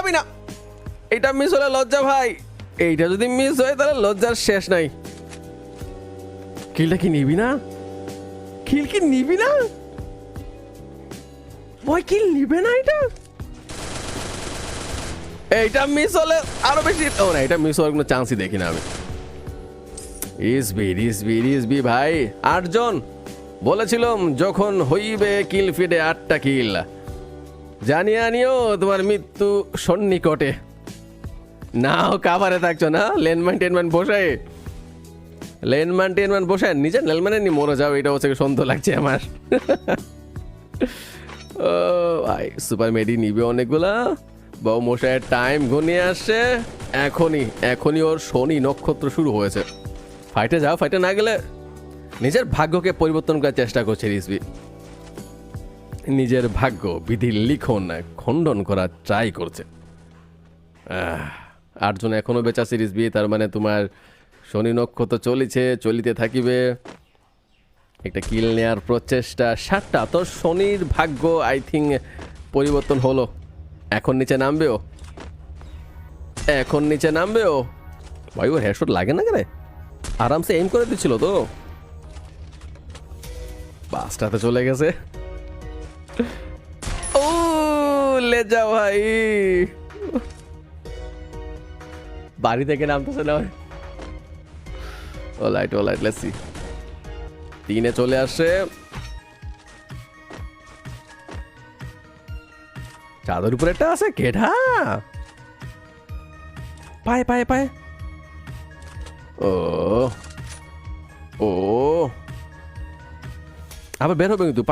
পালাবি না। এটা মিস হলে লজ্জা ভাই, এইটা যদি মিস হয় তাহলে লজ্জার শেষ নাই। কিলটা কি নিবি না? কিল কি নিবি না? বয় কিল নিবে না এটা? এইটা মিস হলে আরো বেশি। ও না, এটা মিস হওয়ার কোনো চান্সই দেখি না আমি। রিসবি ভাই 8 জন বলেছিলাম যখন হইবে কিল ফিডে 8টা কিল, জানিয়ে আনিও তোমার মৃত্যু সন্নিকটে। নাও কাভারে থাকছো না, লেনম্যান টেনম্যান বসায়, নিজের লেনম্যানে নিয়ে মরে যাও, এটা হচ্ছে সন্দেহ লাগছে আমার। ও ভাই সুপার মেডি নিবে অনেকগুলা। বউ মশাইয়ের টাইম ঘনিয়ে আসছে, এখনই ওর শনি নক্ষত্র শুরু হয়েছে। ফাইটে যাও, ফাইটে না গেলে নিজের ভাগ্যকে পরিবর্তন করার চেষ্টা করছে রিসবি। নিজের ভাগ্য বিধির লিখন খণ্ডন করার ট্রাই করছে। 8 জন এখনো বেঁচে আছে রিসবি, তার মানে তোমার শনি নক্ষত্র চলিতে থাকিবে। একটা কিল নেওয়ার প্রচেষ্টা, 7টা। তোর শনির ভাগ্য আই থিঙ্ক পরিবর্তন হলো। এখন নিচে নামবেও। ভাই ওর হেডশট লাগে না কেন? আরামসে এম করে দিচ্ছিল তো। বাসটাতে চলে গেছে। ও লে যা ভাই, বাড়ি থেকে নামতেছে না। ওলাইট লেটস সি। 3-এ চলে আসছে। চাদর উপরে একটা আছে, কেডা পায়। ও আবার বের হবে কিন্তু।